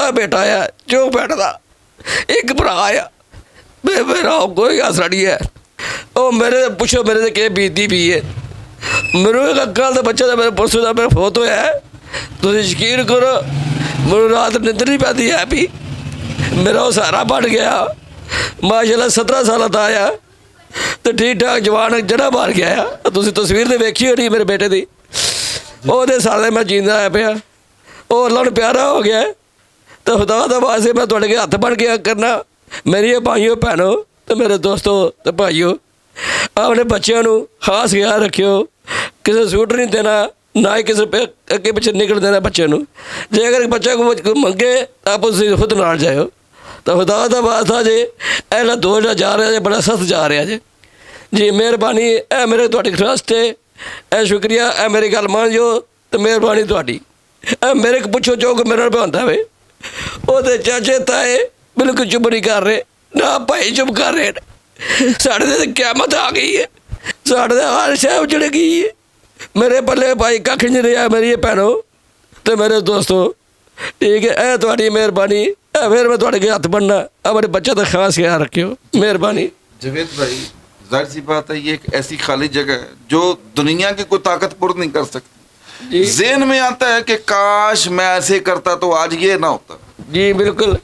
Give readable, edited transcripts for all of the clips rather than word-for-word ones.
ਕੱਲਾ ਬੇਟਾ ਆ ਜੋ ਬੈਠਦਾ, ਇੱਕ ਭਰਾ ਆ, ਮੇਰਾ ਕੋਈ ਆਸਰਾ ਨਹੀਂ ਹੈ। ਉਹ ਮੇਰੇ ਪੁੱਛੋ ਮੇਰੇ 'ਤੇ ਕੀ ਬੀਤਦੀ ਪਈ ਹੈ। ਮੈਨੂੰ ਇੱਕ ਅੱਖਾਂ ਦਾ ਬੱਚਾ ਦਾ ਮੇਰੇ ਪਰਸੋਂ ਦਾ ਮੇਰਾ ਫੌਤ ਹੋਇਆ, ਤੁਸੀਂ ਯਕੀਨ ਕਰੋ ਮੈਨੂੰ ਰਾਤ ਨਿੰਦਰ ਨਹੀਂ ਪੈਂਦੀ ਹੈ ਵੀ ਮੇਰਾ ਉਹ ਸਹਾਰਾ ਬਣ ਗਿਆ। ਮਾਸ਼ਾਅੱਲਾ 17 ਸਾਲਾਂ ਦਾ ਆਇਆ ਤੇ ਠੀਕ ਠਾਕ ਜਵਾਨ ਜਿਹੜਾ ਮਾਰ ਗਿਆ ਆ। ਤੁਸੀਂ ਤਸਵੀਰ ਤੇ ਵੇਖੀ ਹੋਣੀ ਮੇਰੇ ਬੇਟੇ ਦੀ, ਉਹਦੇ ਸਾਲੇ ਮੈਂ ਜੀਂਦਾ ਆਇਆ ਪਿਆ। ਉਹ ਅੱਲਾ ਨੂੰ ਪਿਆਰਾ ਹੋ ਗਿਆ। ਤੇ ਖੁਦਾ ਦਾ ਵਾਸਤੇ ਮੈਂ ਤੁਹਾਡੇ ਹੱਥ ਬਣ ਕੇ ਕਰਨਾ, ਮੇਰੀਆਂ ਭਾਈਓ ਭੈਣੋ ਤੇ ਮੇਰੇ ਦੋਸਤੋ ਤੇ ਭਾਈਓ, ਆਪਣੇ ਬੱਚਿਆਂ ਨੂੰ ਖਾਸ ਖਿਆਲ ਰੱਖਿਓ। ਕਿਸੇ ਸੂਟ ਨਹੀਂ ਦੇਣਾ, ਨਾ ਹੀ ਕਿਸੇ ਅੱਗੇ ਪਿੱਛੇ ਨਿਕਲ ਦੇਣਾ ਬੱਚੇ ਨੂੰ। ਜੇ ਅਗਰ ਬੱਚਾ ਕੋਈ ਮੰਗੇ ਤਾਂ ਤੁਸੀਂ ਖੁਦ ਨਾਲ ਜਾਇਓ। ਤਾਂ ਖੁਦਾ ਦਾ ਵਾਸਤਾ ਜੇ ਇਹਦਾ 2000 ਜਾ ਰਿਹਾ ਜੇ ਬੜਾ ਸਖਤ ਜਾ ਰਿਹਾ ਜੀ ਮਿਹਰਬਾਨੀ। ਇਹ ਮੇਰੇ ਤੁਹਾਡੀ ਟਰਸਟ ਹੈ, ਇਹ ਸ਼ੁਕਰੀਆ, ਇਹ ਮੇਰੀ ਗੱਲ ਮੰਨ ਜੋ ਤੇ ਮਿਹਰਬਾਨੀ ਤੁਹਾਡੀ। ਇਹ ਮੇਰੇ ਕੋ ਪੁੱਛੋ ਜੋ ਕਿ ਮੇਰੇ ਨਾਲ ਭਾਉਂਦਾ ਵੇ, ਉਹਦੇ ਚਾਚੇ ਤਾਏ ਬਿਲਕੁਲ ਚੁੱਪ ਨਹੀਂ ਕਰ ਰਹੇ, ਨਾ ਭਾਈ ਚੁੱਪ ਕਰ ਰਹੇ। ਸਾਡੇ 'ਤੇ ਕਿਆਮਤ ਆ ਗਈ ਹੈ, ਸਾਡੇ ਦੇ ਹਾਲ ਸ਼ਾਹ ਉਜੜ ਗਈ ਹੈ। ਮੇਰੇ ਪੱਲੇ ਭਾਈ ਕੱਖ ਨਹੀਂ ਰਿਹਾ ਮੇਰੀ ਭੈਣੋ ਤੇ ਮੇਰੇ ਦੋਸਤੋ, ਠੀਕ ਹੈ। ਇਹ ਤੁਹਾਡੀ ਮਿਹਰਬਾਨੀ। फिर मैं थोड़े हथ बनना, हमारे बच्चे का खास ख्याल रखियो, मेहरबानी। जावेद भाई, जाहिर सी बात है ये एक ऐसी खाली जगह है जो दुनिया की कोई ताकत पूर्ण नहीं कर सकती। ज़हन में आता है कि काश मैं ऐसे करता तो आज ये ना होता। जी बिल्कुल,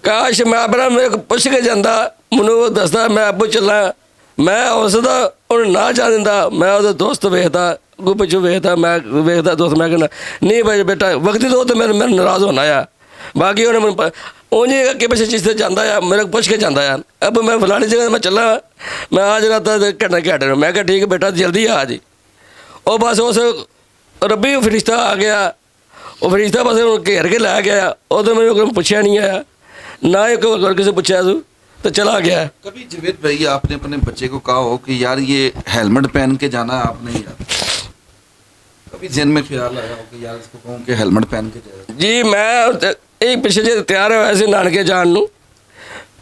काश मैं अपना मेरे को पुछ के जाता, मैनू वो दसदा मैं अबू चलना, मैं उसदा उन्हें ना जा दिंदा, मैं वो दोस्त वेखदा, अगू पिछू वेखदा, मैं वेखदा दोस्त, मैं कहना नहीं भाई बेटा वक्ती तो मेरे नाराज़ होना आ। बाकी उन्हें उन्हें अगे पिछले चीज़ से जाता है, मेरे को पुछ के जाता है। अब मैं फलानी जगह मैं चला, मैं आज रात घंटे मैं कहा ठीक है बेटा जल्दी आ जी। और बस उस रब्बी फरिश्ता आ गया, वो फरिश्ता बस घेर के लै गया। उधर मेरे को पूछा नहीं आया, ना ही किसी पूछा तो चला गया। कभी जावेद भाई आपने अपने बच्चे को कहा हो कि यार ये हेलमेट पहन के जाना है आपने, यार कभी जहन में ख्याल आया हो कि यार इसको कहूँ कि हेलमेट पहन के जाए? जी मैं ये पिछले जे तैयार होया सी नानके जान नूं,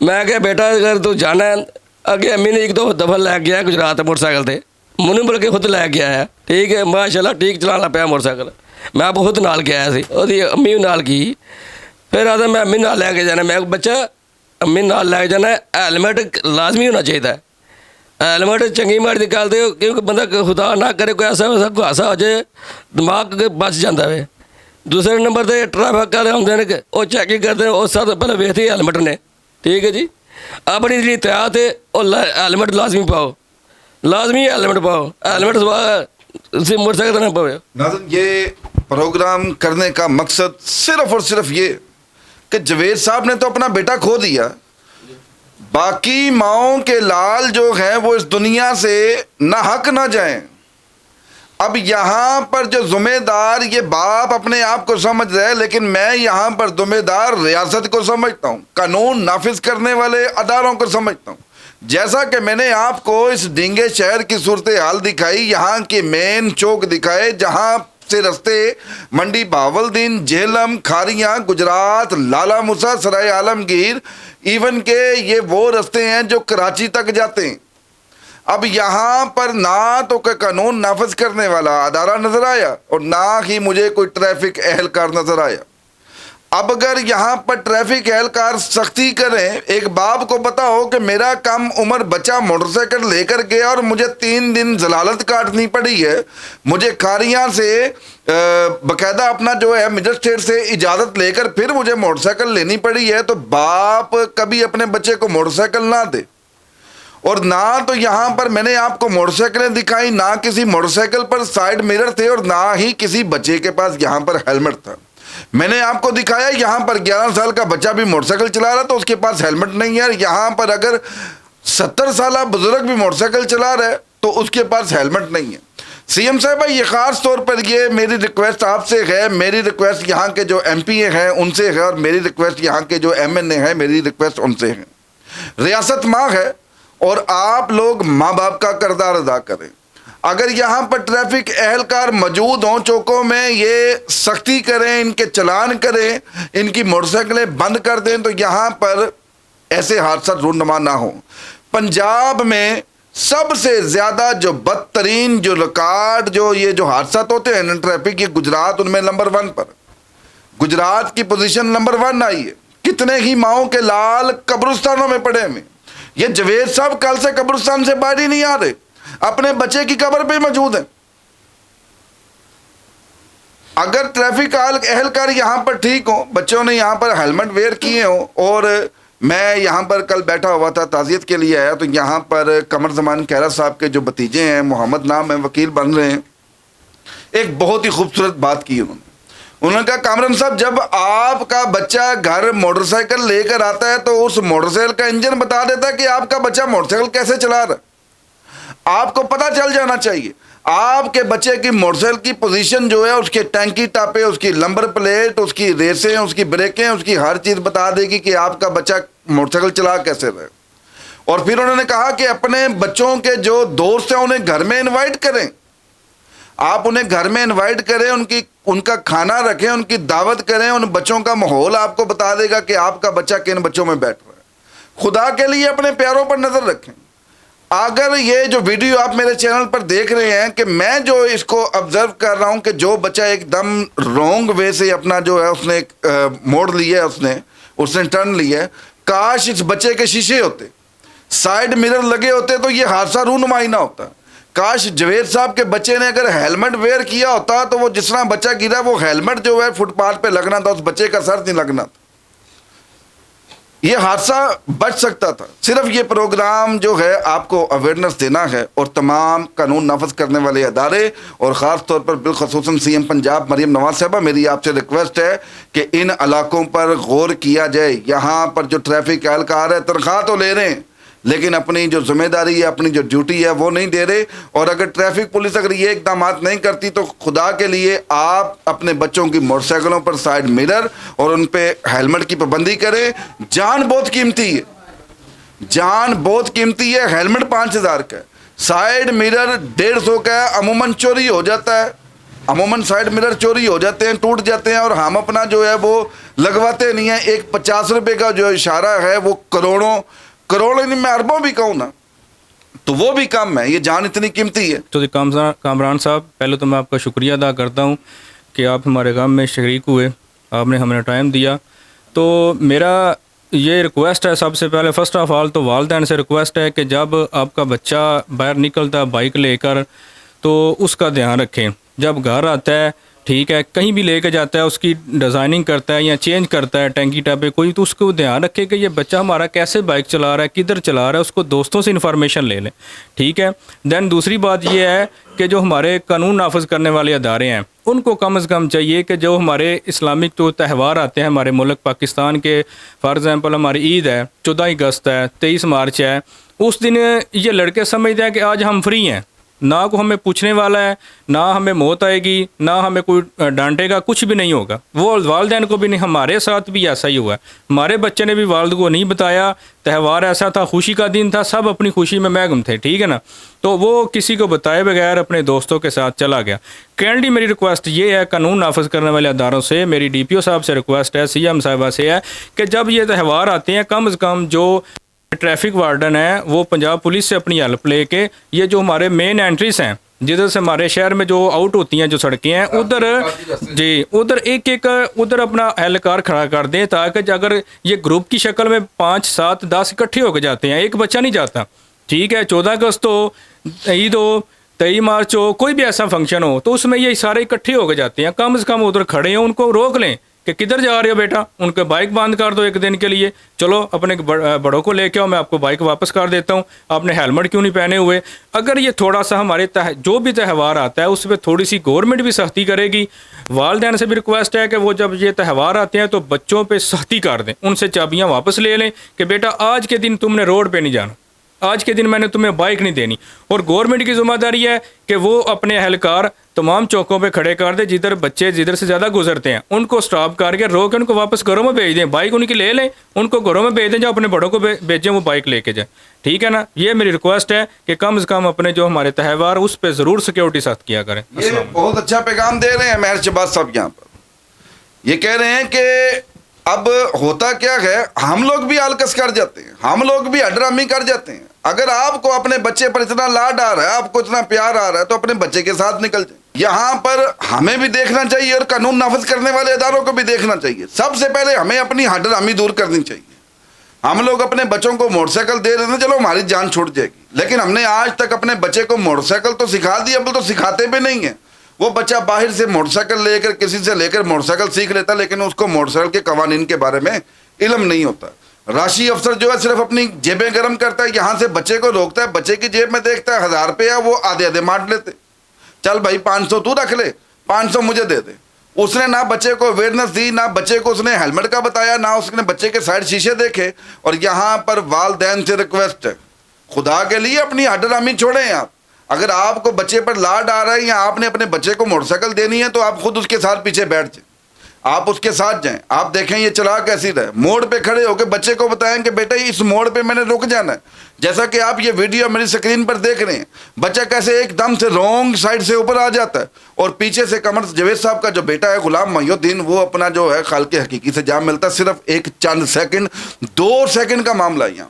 मैं क्या बेटा अगर तू जाना है, अगे अम्मी ने एक दो दफा लै गया गुजरात मोटरसाइकिल से, मैनू बल्कि खुद लै गया है, ठीक है माशाल्लाह ठीक चलाना लग पिया मोटरसाइकिल। मैं खुद नाल गया सी, ओहदी अम्मी भी नाल गई। फिर आखदा मैं अम्मी नाल लैके जाना, मैं बच्चा अम्मी नाल लैके जाना, हेलमेट लाजमी होना चाहिए। हेलमेट चंगी माड़ी दी गल ते, क्योंकि बंदा खुदा ना करे कोई ऐसा वैसा हादसा हो जाए दिमाग बच जाता है। दूसरे नंबर पर ट्रैफिक वाले आते हैं, वो चैकिंग करते हैं, उस सब पहले वेखते ही हेलमेट ने, ठीक है जी। अपनी जी एहतियात है और हेलमेट लाजमी पाओ, लाजमी हेलमेट पाओ, हेलमेट मोटरसाइकिल ना पाओ। नाज़रीन, ये प्रोग्राम करने का मकसद सिर्फ और सिर्फ ये कि जावेद साहब ने तो अपना बेटा खो दिया, बाकी माओं के लाल जो हैं वो इस दुनिया से ना हक ना जाएं। अब यहाँ पर जो ज़िम्मेदार ये बाप अपने आप को समझ रहे हैं, लेकिन मैं यहाँ पर ज़िम्मेदार रियासत को समझता हूँ, कानून नाफिज करने वाले अदारों को समझता हूँ। जैसा कि मैंने आपको इस डींगे शहर की सूरत हाल दिखाई, यहाँ के मेन चौक दिखाए जहाँ से रस्ते मंडी बहावलदीन, झेलम, खारियाँ, गुजरात, लाला मूसा, सराय आलमगीर, इवन के ये वो रस्ते हैं जो कराची तक जाते हैं। अब यहाँ पर ना तो कोई कानून नाफिज करने वाला अदारा नज़र आया और ना ही मुझे कोई ट्रैफिक एहलकार नज़र आया। अब अगर यहाँ पर ट्रैफिक एहलकार सख्ती करें, एक बाप को पता हो कि मेरा कम उम्र बच्चा मोटरसाइकिल लेकर गया और मुझे 3 दिन जलालत काटनी पड़ी है, मुझे खारियाँ से बाकायदा अपना जो है मजिस्ट्रेट से इजाज़त लेकर फिर मुझे मोटरसाइकिल लेनी पड़ी है, तो बाप कभी अपने बच्चे को मोटरसाइकिल ना दे। और ना तो यहाँ पर मैंने आपको मोटरसाइकिलें दिखाई, ना किसी मोटरसाइकिल पर साइड मिरर थे और ना ही किसी बच्चे के पास यहाँ पर हेलमेट था। मैंने आपको दिखाया यहाँ पर 11 साल का बच्चा भी मोटरसाइकिल चला रहा तो उसके पास हेलमेट नहीं है। यहाँ पर अगर 70 साल बुजुर्ग भी मोटरसाइकिल चला रहा है तो उसके पास हेलमेट नहीं है। सीएम साहब, ये ख़ास तौर पर ये मेरी रिक्वेस्ट आपसे है, मेरी रिक्वेस्ट यहाँ के जो MP हैं उनसे है, और मेरी रिक्वेस्ट यहाँ के जो MNA हैं, मेरी रिक्वेस्ट उनसे है। रियासत माँ है और आप लोग माँ बाप का किरदार अदा करें। अगर यहाँ पर ट्रैफिक एहलकार मौजूद हों चौकों में, ये सख्ती करें, इनके चलान करें, इनकी मोटरसाइकिलें बंद कर दें, तो यहाँ पर ऐसे हादसा रूनुमा ना हो। पंजाब में सबसे ज़्यादा जो बदतरीन जो रिकॉर्ड जो ये जो हादसा होते हैं ट्रैफिक, ये गुजरात उनमें नंबर 1 पर। गुजरात की पोजीशन नंबर 1 आई है। कितने ही माओं के लाल कब्रिस्तानों में पड़े हुए। ये जवेद साहब कल से कब्रिस्तान से बाहर ही नहीं आ रहे, अपने बच्चे की कब्र पे मौजूद हैं। अगर ट्रैफिक एहलकार यहाँ पर ठीक हो, बच्चों ने यहाँ पर हेलमेट वेयर किए हो, और मैं यहाँ पर कल बैठा हुआ था, ताज़ियत के लिए आया, तो यहाँ पर कमर ज़मान खैरा साहब के जो भतीजे हैं, मोहम्मद नाम है, वकील बन रहे हैं, एक बहुत ही खूबसूरत बात की उन्होंने कहा, कामरान साहब, जब आपका बच्चा घर मोटरसाइकिल लेकर आता है तो उस मोटरसाइकिल का इंजन बता देता है कि आपका बच्चा मोटरसाइकिल कैसे चला रहा है। आपको पता चल जाना चाहिए आपके बच्चे की मोटरसाइकिल की पोजीशन जो है, उसके टैंकी टापे, उसकी नंबर प्लेट, उसकी रेसें, उसकी ब्रेकें, उसकी हर चीज़ बता देगी कि आपका बच्चा मोटरसाइकिल चला कैसे रहे। और फिर उन्होंने कहा कि अपने बच्चों के जो दोस्त हैं उन्हें घर में इनवाइट करें, आप उन्हें घर में इनवाइट करें, उनका खाना रखें, उनकी दावत करें, उन बच्चों का माहौल आपको बता देगा कि आपका बच्चा किन बच्चों में बैठ रहा है। खुदा के लिए अपने प्यारों पर नज़र रखें। अगर ये जो वीडियो आप मेरे चैनल पर देख रहे हैं कि मैं जो इसको ऑब्जर्व कर रहा हूँ कि जो बच्चा एकदम रॉन्ग वे से अपना जो है उसने मोड़ लिया है, उसने टर्न लिया है, काश इस बच्चे के शीशे होते, साइड मिरर लगे होते तो ये हादसा रूनुमाई ना होता। काश जवेद साहब के बच्चे ने अगर हेलमेट वेयर किया होता तो वो जिस तरह बच्चा गिरा, वो हेलमेट जो है फुटपाथ पे लगना था, उस बच्चे का सर नहीं लगना था, ये हादसा बच सकता था। सिर्फ ये प्रोग्राम जो है आपको अवेयरनेस देना है, और तमाम कानून नाफज करने वाले अदारे और ख़ास तौर पर बिलखसूसन सीएम पंजाब मरियम नवाज साहबा, मेरी आपसे रिक्वेस्ट है कि इन इलाकों पर गौर किया जाए। यहाँ पर जो ट्रैफिक एहलकार है तनख्वाह तो ले रहे हैं, लेकिन अपनी जो जिम्मेदारी है, अपनी जो ड्यूटी है वो नहीं दे रहे। और अगर ट्रैफिक पुलिस अगर ये इकदाम नहीं करती तो खुदा के लिए आप अपने बच्चों की मोटरसाइकिलों पर साइड मिरर और उन पे हेलमेट की पाबंदी करें। जान बहुत कीमती है, जान बहुत कीमती है। हेलमेट 5000 का है, साइड मिरर 150 का है। अमूमन चोरी हो जाता है, अमूमन साइड मिरर चोरी हो जाते हैं, टूट जाते हैं, और हम अपना जो है वो लगवाते नहीं हैं। एक 50 रुपये का जो इशारा है वो करोड़ों नहीं, मैं अरबों भी कहूँ ना तो वो भी कम है। ये जान इतनी कीमती है। तो कामरान साहब, पहले तो मैं आपका शुक्रिया अदा करता हूँ कि आप हमारे काम में शरीक हुए, आपने हमें टाइम दिया। तो मेरा ये रिक्वेस्ट है, सबसे पहले फर्स्ट ऑफ ऑल तो वालिदैन से रिक्वेस्ट है कि जब आपका बच्चा बाहर निकलता है बाइक लेकर तो उसका ध्यान रखें। जब घर आता है, ठीक है, कहीं भी लेके जाता है, उसकी डिज़ाइनिंग करता है या चेंज करता है टैंकी टापे कोई, तो उसको ध्यान रखे कि ये बच्चा हमारा कैसे बाइक चला रहा है, किधर चला रहा है, उसको दोस्तों से इन्फॉर्मेशन ले लें, ठीक है। दैन दूसरी बात ये है कि जो हमारे कानून नाफज करने वाले अदारे हैं उनको कम से कम चाहिए कि जो हमारे इस्लामिक तो त्यौहार आते हैं हमारे मुल्क पाकिस्तान के, फॉर एग्ज़ाम्पल हमारी ईद है, 14 अगस्त है, 23 मार्च है, उस दिन ये लड़के समझते हैं कि आज हम फ्री हैं, ना को हमें पूछने वाला है, ना हमें मौत आएगी, ना हमें कोई डांटेगा, कुछ भी नहीं होगा। वो वालिदैन को भी नहीं, हमारे साथ भी ऐसा ही हुआ है। हमारे बच्चे ने भी वालिद को नहीं बताया, त्यौहार ऐसा था, खुशी का दिन था, सब अपनी खुशी में महगुम थे, ठीक है ना। तो वो किसी को बताए बगैर अपने दोस्तों के साथ चला गया। कैंडी मेरी रिक्वेस्ट ये है कानून नाफज करने वाले अदारों से, मेरी DPO साहब से रिक्वेस्ट है, CM साहिबा से है कि जब ये त्यौहार आते हैं कम से कम जो ट्रैफिक वार्डन है वो पंजाब पुलिस से अपनी हेल्प लेके, ये जो हमारे मेन एंट्रीज हैं जिधर से हमारे शहर में जो आउट होती हैं जो सड़कें हैं, उधर जी उधर एक उधर अपना एहलकार खड़ा कर दें, ताकि अगर ये ग्रुप की शक्ल में 5, 7, 10 इकट्ठे होकर जाते हैं, एक बच्चा नहीं जाता, ठीक है। 14 अगस्त हो, ईद हो, 23 मार्च हो, कोई भी ऐसा फंक्शन हो, तो उसमें ये सारे इकट्ठे होकर जाते हैं। कम से कम उधर खड़े हों, उनको रोक लें कि किधर जा रहे हो बेटा, उनके बाइक बंद कर दो एक दिन के लिए, चलो अपने बड़ों को लेके आओ, मैं आपको बाइक वापस कर देता हूँ, आपने हेलमेट क्यों नहीं पहने हुए। अगर ये थोड़ा सा हमारे जो भी त्यौहार आता है उस पर थोड़ी सी गवर्नमेंट भी सख्ती करेगी। वालिदैन से भी रिक्वेस्ट है कि वो जब ये त्यौहार आते हैं तो बच्चों पे सख्ती कर दें, उनसे चाबियाँ वापस ले लें कि बेटा आज के दिन तुमने रोड पर नहीं जाना, आज के दिन मैंने तुम्हें बाइक नहीं देनी। और गवर्नमेंट की जिम्मेदारी है कि वो अपने एहलकार तमाम चौकों पे खड़े कर दे, जिधर बच्चे जिधर से ज़्यादा गुजरते हैं उनको स्टॉप करके रोक के उनको वापस घरों में भेज दें, बाइक उनकी ले लें, उनको घरों में भेज दें, जो अपने बड़ों को भेजें वो बाइक लेके जाए, ठीक है ना। ये मेरी रिक्वेस्ट है कि कम से कम अपने जो हमारे त्यौहार उस पर ज़रूर सिक्योरिटी सख्त किया करें। ये बहुत अच्छा पैगाम दे रहे हैं मेहर शहबाज साहब यहाँ पर। ये कह रहे हैं कि अब होता क्या है, हम लोग भी आलकस कर जाते हैं, हम लोग भी हड्रामी कर जाते हैं। अगर आपको अपने बच्चे पर इतना लाड आ रहा है, आपको इतना प्यार आ रहा है, तो अपने बच्चे के साथ निकल जाए। یہاں پر ہمیں بھی دیکھنا چاہیے اور قانون نافذ کرنے والے اداروں کو بھی دیکھنا چاہیے. سب سے پہلے ہمیں اپنی ہڈ رامی دور کرنی چاہیے. ہم لوگ اپنے بچوں کو موٹر سائیکل دے رہے ہیں، چلو ہماری جان چھوٹ جائے گی، لیکن ہم نے آج تک اپنے بچے کو موٹر سائیکل تو سکھا دیا، اب تو سکھاتے بھی نہیں ہیں. وہ بچہ باہر سے موٹر سائیکل لے کر کسی سے لے کر موٹر سائیکل سیکھ لیتا، لیکن اس کو موٹر سائیکل کے قوانین کے بارے میں علم نہیں ہوتا. راشی افسر جو ہے صرف اپنی جیبیں گرم کرتا ہے، یہاں سے بچے کو روکتا ہے، بچے کی جیب میں دیکھتا ہے 1000 روپیہ، وہ آدھے آدھے بانٹ لیتے. چل بھائی 500 تو رکھ لے، 500 مجھے دے دے. اس نے نہ بچے کو اویئرنیس دی، نہ بچے کو اس نے ہیلمٹ کا بتایا، نہ اس نے بچے کے سائڈ شیشے دیکھے. اور یہاں پر والدین سے ریکویسٹ ہے، خدا کے لیے اپنی ہڈ رامی چھوڑیں. آپ اگر آپ کو بچے پر لاڈ آ رہا ہے یا آپ نے اپنے بچے کو موٹر سائیکل دینی ہے تو آپ خود اس کے ساتھ پیچھے بیٹھ جائیں، آپ اس کے ساتھ جائیں، آپ دیکھیں یہ چلا کیسی رہے. موڑ پہ کھڑے ہو کے بچے کو بتائیں کہ بیٹا اس موڑ پہ میں نے رک جانا ہے. جیسا کہ آپ یہ ویڈیو میری سکرین پر دیکھ رہے ہیں، بچہ کیسے ایک دم سے رونگ سائڈ سے اوپر آ جاتا ہے، اور پیچھے سے قمر جاوید صاحب کا جو بیٹا ہے غلام محی الدین، وہ اپنا جو ہے خالق حقیقی سے جام ملتا ہے. صرف ایک چند سیکنڈ، 2 سیکنڈ کا معاملہ ہے یہاں.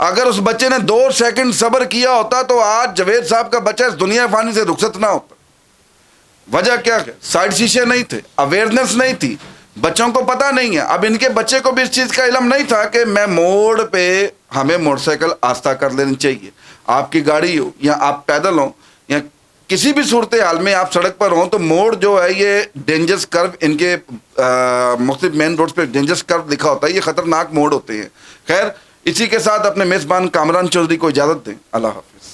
اگر اس بچے نے 2 سیکنڈ صبر کیا ہوتا تو آج جاوید صاحب کا بچہ اس دنیا فانی سے رخصت نہ ہوتا. وجہ کیا ہے؟ سائڈ شیشے نہیں تھے، اویئرنیس نہیں تھی، بچوں کو پتہ نہیں ہے. اب ان کے بچے کو بھی اس چیز کا علم نہیں تھا کہ میں موڑ پہ ہمیں موٹر سائیکل آہستہ کر لینی چاہیے. آپ کی گاڑی ہو یا آپ پیدل ہوں یا کسی بھی صورتحال میں آپ سڑک پر ہوں تو موڑ جو ہے یہ ڈینجرس کرو، ان کے مختلف مین روڈز پہ ڈینجرس کرو لکھا ہوتا ہے، یہ خطرناک موڑ ہوتے ہیں. خیر، اسی کے ساتھ اپنے میزبان کامران چودھری کو اجازت دیں. اللہ حافظ.